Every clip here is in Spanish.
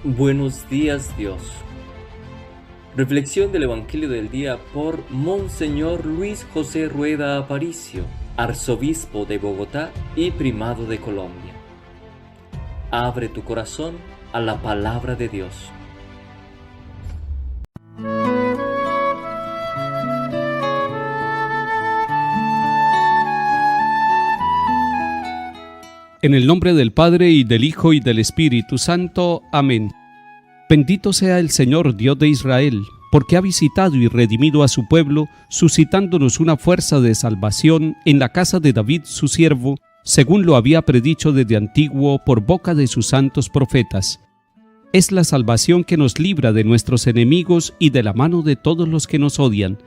Buenos días, Dios. Reflexión del Evangelio del día por Monseñor Luis José Rueda Aparicio, arzobispo de Bogotá y primado de Colombia. Abre tu corazón a la palabra de Dios. En el nombre del Padre, y del Hijo, y del Espíritu Santo. Amén. Bendito sea el Señor Dios de Israel, porque ha visitado y redimido a su pueblo, suscitándonos una fuerza de salvación en la casa de David su siervo, según lo había predicho desde antiguo por boca de sus santos profetas. Es la salvación que nos libra de nuestros enemigos y de la mano de todos los que nos odian.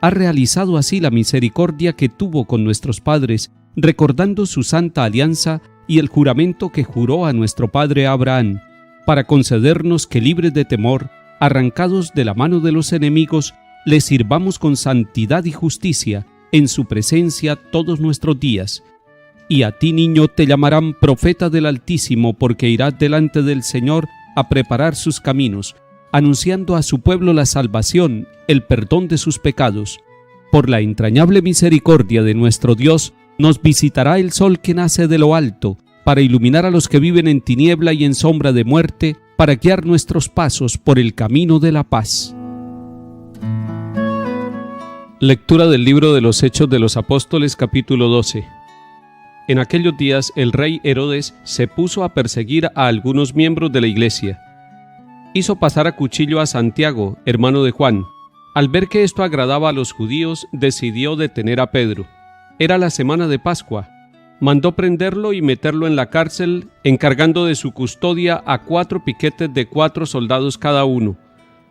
Ha realizado así la misericordia que tuvo con nuestros padres, recordando su santa alianza y el juramento que juró a nuestro padre Abraham, para concedernos que, libres de temor, arrancados de la mano de los enemigos, le sirvamos con santidad y justicia en su presencia todos nuestros días. Y a ti, niño, te llamarán profeta del Altísimo, porque irás delante del Señor a preparar sus caminos, anunciando a su pueblo la salvación, el perdón de sus pecados. Por la entrañable misericordia de nuestro Dios, nos visitará el sol que nace de lo alto, para iluminar a los que viven en tiniebla y en sombra de muerte, para guiar nuestros pasos por el camino de la paz. Lectura del libro de los Hechos de los Apóstoles, capítulo 12. En aquellos días el rey Herodes se puso a perseguir a algunos miembros de la iglesia. Hizo pasar a cuchillo a Santiago, hermano de Juan. Al ver que esto agradaba a los judíos, decidió detener a Pedro. Era la semana de Pascua. Mandó prenderlo y meterlo en la cárcel, encargando de su custodia a 4 piquetes de 4 soldados cada uno.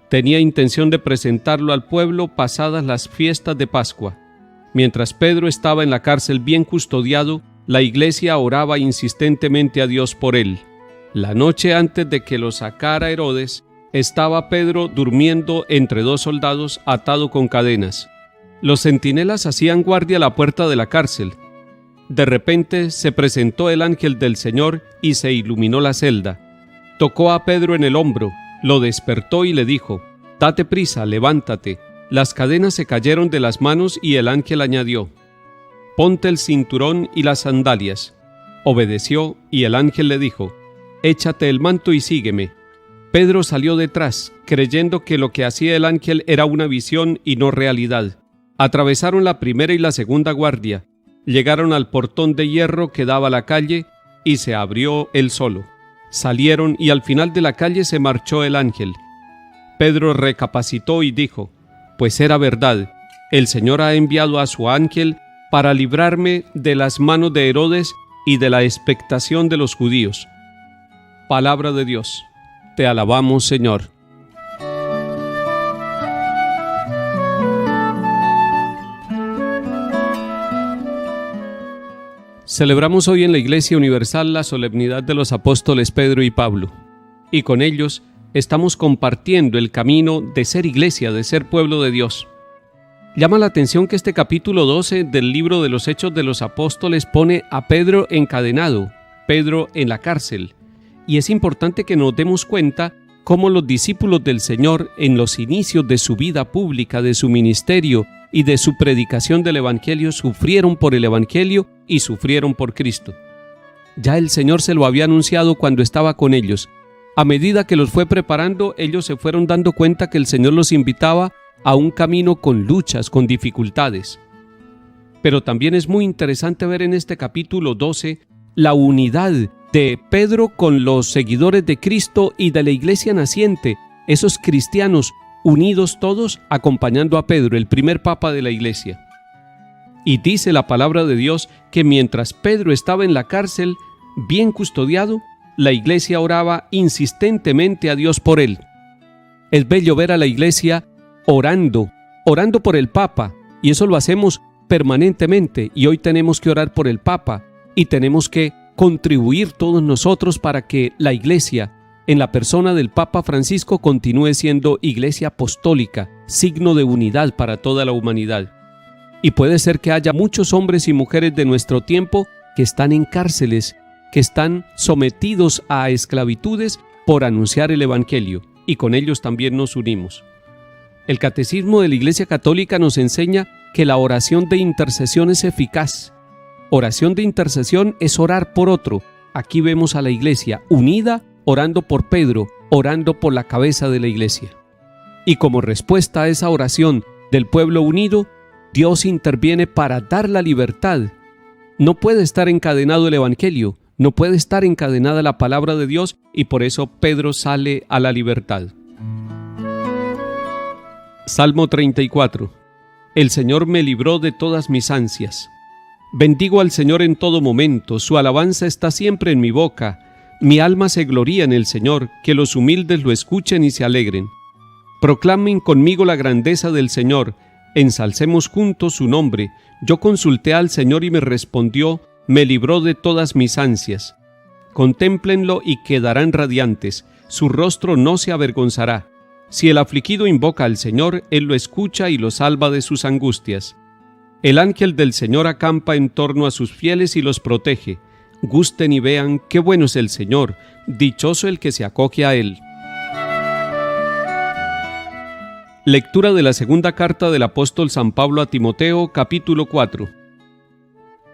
Tenía intención de presentarlo al pueblo pasadas las fiestas de Pascua. Mientras Pedro estaba en la cárcel bien custodiado, la iglesia oraba insistentemente a Dios por él. La noche antes de que lo sacara Herodes, estaba Pedro durmiendo entre 2 soldados atado con cadenas. Los centinelas hacían guardia a la puerta de la cárcel. De repente se presentó el ángel del Señor y se iluminó la celda. Tocó a Pedro en el hombro, lo despertó y le dijo: «Date prisa, levántate». Las cadenas se cayeron de las manos y el ángel añadió: «Ponte el cinturón y las sandalias». Obedeció y el ángel le dijo: «Échate el manto y sígueme». Pedro salió detrás, creyendo que lo que hacía el ángel era una visión y no realidad. Atravesaron la primera y la segunda guardia, llegaron al portón de hierro que daba a la calle y se abrió él solo. Salieron y al final de la calle se marchó el ángel. Pedro recapacitó y dijo: «Pues era verdad, el Señor ha enviado a su ángel para librarme de las manos de Herodes y de la expectación de los judíos». Palabra de Dios. Te alabamos, Señor. Celebramos hoy en la Iglesia Universal la solemnidad de los apóstoles Pedro y Pablo, y con ellos estamos compartiendo el camino de ser iglesia, de ser pueblo de Dios. Llama la atención que este capítulo 12 del libro de los Hechos de los Apóstoles pone a Pedro encadenado, Pedro en la cárcel, y es importante que nos demos cuenta cómo los discípulos del Señor en los inicios de su vida pública, de su ministerio y de su predicación del Evangelio, sufrieron por el Evangelio y sufrieron por Cristo. Ya el Señor se lo había anunciado cuando estaba con ellos. A medida que los fue preparando, ellos se fueron dando cuenta que el Señor los invitaba a un camino con luchas, con dificultades. Pero también es muy interesante ver en este capítulo 12 la unidad de Pedro con los seguidores de Cristo y de la iglesia naciente, esos cristianos unidos todos acompañando a Pedro, el primer papa de la iglesia. Y dice la palabra de Dios que mientras Pedro estaba en la cárcel, bien custodiado, la iglesia oraba insistentemente a Dios por él. Es bello ver a la iglesia orando por el papa, y eso lo hacemos permanentemente, y hoy tenemos que orar por el papa, y tenemos que contribuir todos nosotros para que la iglesia, en la persona del Papa Francisco, continúe siendo iglesia apostólica, signo de unidad para toda la humanidad. Y puede ser que haya muchos hombres y mujeres de nuestro tiempo que están en cárceles, que están sometidos a esclavitudes por anunciar el Evangelio, y con ellos también nos unimos. El Catecismo de la Iglesia Católica nos enseña que la oración de intercesión es eficaz. Oración de intercesión es orar por otro. Aquí vemos a la Iglesia unida, orando por Pedro, orando por la cabeza de la Iglesia. Y como respuesta a esa oración del pueblo unido, Dios interviene para dar la libertad. No puede estar encadenado el Evangelio, no puede estar encadenada la palabra de Dios, y por eso Pedro sale a la libertad. Salmo 34. El Señor me libró de todas mis ansias. Bendigo al Señor en todo momento, su alabanza está siempre en mi boca. Mi alma se gloría en el Señor, que los humildes lo escuchen y se alegren. Proclamen conmigo la grandeza del Señor, ensalcemos juntos su nombre. Yo consulté al Señor y me respondió, me libró de todas mis ansias. Contémplenlo y quedarán radiantes, su rostro no se avergonzará. Si el afligido invoca al Señor, Él lo escucha y lo salva de sus angustias. El ángel del Señor acampa en torno a sus fieles y los protege. Gusten y vean qué bueno es el Señor, dichoso el que se acoge a Él. Lectura de la segunda carta del apóstol San Pablo a Timoteo, capítulo 4.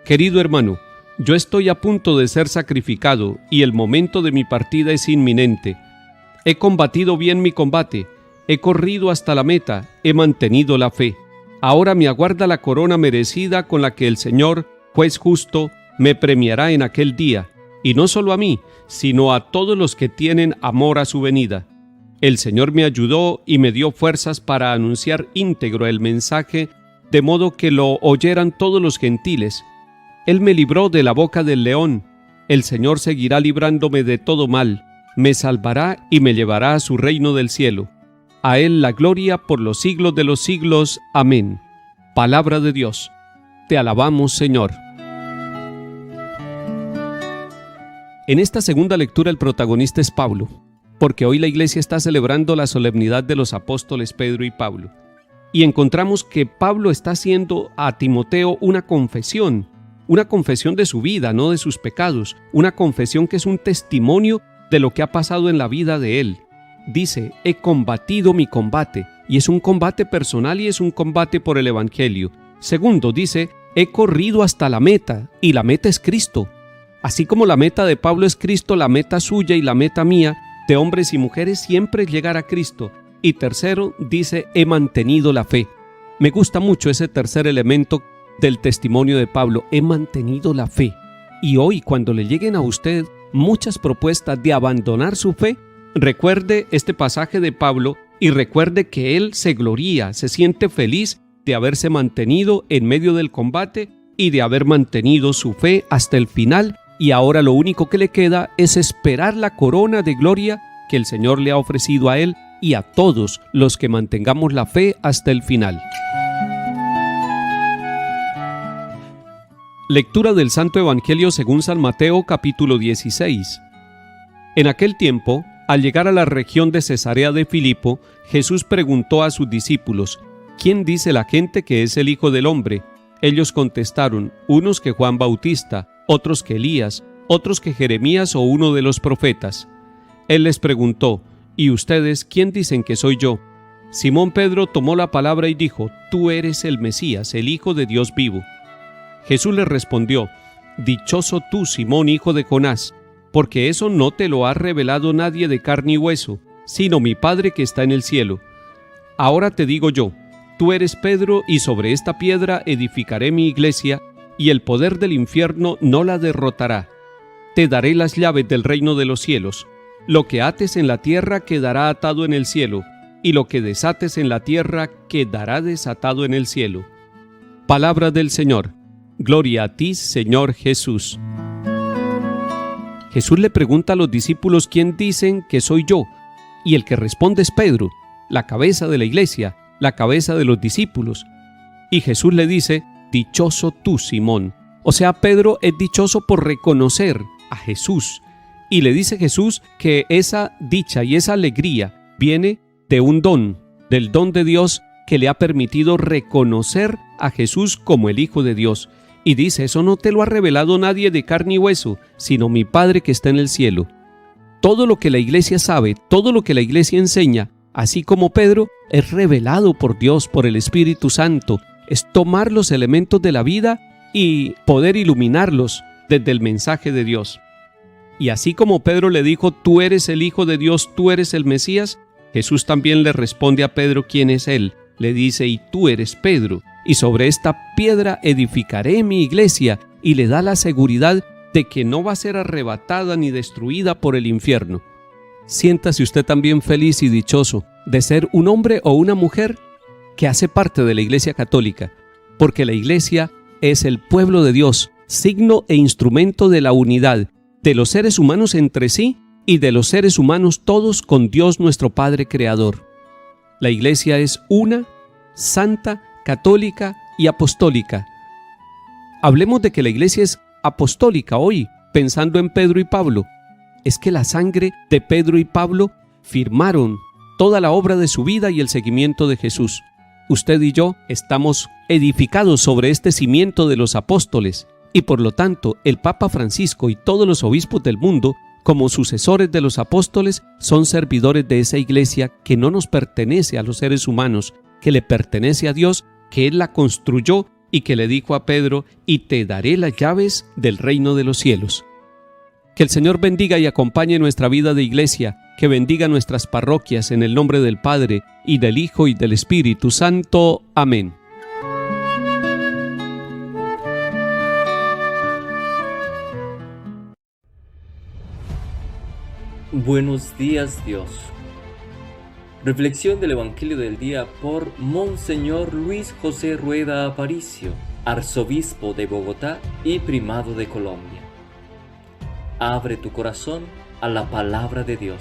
Querido hermano, yo estoy a punto de ser sacrificado y el momento de mi partida es inminente. He combatido bien mi combate, he corrido hasta la meta, he mantenido la fe. Ahora me aguarda la corona merecida con la que el Señor, juez justo, me premiará en aquel día, y no solo a mí, sino a todos los que tienen amor a su venida. El Señor me ayudó y me dio fuerzas para anunciar íntegro el mensaje, de modo que lo oyeran todos los gentiles. Él me libró de la boca del león. El Señor seguirá librándome de todo mal. Me salvará y me llevará a su reino del cielo. A Él la gloria por los siglos de los siglos. Amén. Palabra de Dios. Te alabamos, Señor. En esta segunda lectura el protagonista es Pablo, porque hoy la Iglesia está celebrando la solemnidad de los apóstoles Pedro y Pablo. Y encontramos que Pablo está haciendo a Timoteo una confesión de su vida, no de sus pecados, una confesión que es un testimonio de lo que ha pasado en la vida de él. Dice, he combatido mi combate, y es un combate personal y es un combate por el Evangelio. Segundo, dice, he corrido hasta la meta, y la meta es Cristo. Así como la meta de Pablo es Cristo, la meta suya y la meta mía, de hombres y mujeres, siempre es llegar a Cristo. Y tercero, dice, he mantenido la fe. Me gusta mucho ese tercer elemento del testimonio de Pablo, he mantenido la fe. Y hoy, cuando le lleguen a usted muchas propuestas de abandonar su fe, recuerde este pasaje de Pablo y recuerde que él se gloría, se siente feliz de haberse mantenido en medio del combate y de haber mantenido su fe hasta el final, y ahora lo único que le queda es esperar la corona de gloria que el Señor le ha ofrecido a él y a todos los que mantengamos la fe hasta el final. Lectura del Santo Evangelio según San Mateo, capítulo 16. En aquel tiempo, al llegar a la región de Cesarea de Filipo, Jesús preguntó a sus discípulos, ¿quién dice la gente que es el Hijo del Hombre? Ellos contestaron, unos que Juan Bautista, otros que Elías, otros que Jeremías o uno de los profetas. Él les preguntó, ¿y ustedes quién dicen que soy yo? Simón Pedro tomó la palabra y dijo, tú eres el Mesías, el Hijo de Dios vivo. Jesús le respondió, dichoso tú, Simón, hijo de Jonás, porque eso no te lo ha revelado nadie de carne y hueso, sino mi Padre que está en el cielo. Ahora te digo yo, tú eres Pedro, y sobre esta piedra edificaré mi iglesia, y el poder del infierno no la derrotará. Te daré las llaves del reino de los cielos. Lo que ates en la tierra quedará atado en el cielo, y lo que desates en la tierra quedará desatado en el cielo. Palabra del Señor. Gloria a ti, Señor Jesús. Jesús le pregunta a los discípulos quién dicen que soy yo, y el que responde es Pedro, la cabeza de la iglesia, la cabeza de los discípulos. Y Jesús le dice, dichoso tú, Simón. O sea, Pedro es dichoso por reconocer a Jesús. Y le dice Jesús que esa dicha y esa alegría viene de un don, del don de Dios que le ha permitido reconocer a Jesús como el Hijo de Dios. Y dice, eso no te lo ha revelado nadie de carne y hueso, sino mi Padre que está en el cielo. todo lo que la Iglesia sabe, todo lo que la Iglesia enseña, así como Pedro, es revelado por Dios, por el Espíritu Santo. Es tomar los elementos de la vida y poder iluminarlos desde el mensaje de Dios. Y así como Pedro le dijo, tú eres el Hijo de Dios, tú eres el Mesías, Jesús también le responde a Pedro quién es él. Le dice, y tú eres Pedro, y sobre esta piedra edificaré mi iglesia, y le da la seguridad de que no va a ser arrebatada ni destruida por el infierno. Siéntase usted también feliz y dichoso de ser un hombre o una mujer que hace parte de la Iglesia Católica, porque la Iglesia es el pueblo de Dios, signo e instrumento de la unidad de los seres humanos entre sí y de los seres humanos todos con Dios nuestro Padre Creador. La Iglesia es una, santa, católica y apostólica. Hablemos de que la Iglesia es apostólica hoy, pensando en Pedro y Pablo. Es que la sangre de Pedro y Pablo firmaron toda la obra de su vida y el seguimiento de Jesús. Usted y yo estamos edificados sobre este cimiento de los apóstoles y por lo tanto el Papa Francisco y todos los obispos del mundo, como sucesores de los apóstoles, son servidores de esa iglesia que no nos pertenece a los seres humanos, que le pertenece a Dios, que Él la construyó y que le dijo a Pedro, y te daré las llaves del reino de los cielos. Que el Señor bendiga y acompañe nuestra vida de iglesia, que bendiga nuestras parroquias en el nombre del Padre, y del Hijo y del Espíritu Santo. Amén. Buenos días, Dios. Reflexión del Evangelio del día por Monseñor Luis José Rueda Aparicio, arzobispo de Bogotá y primado de Colombia. Abre tu corazón a la palabra de Dios.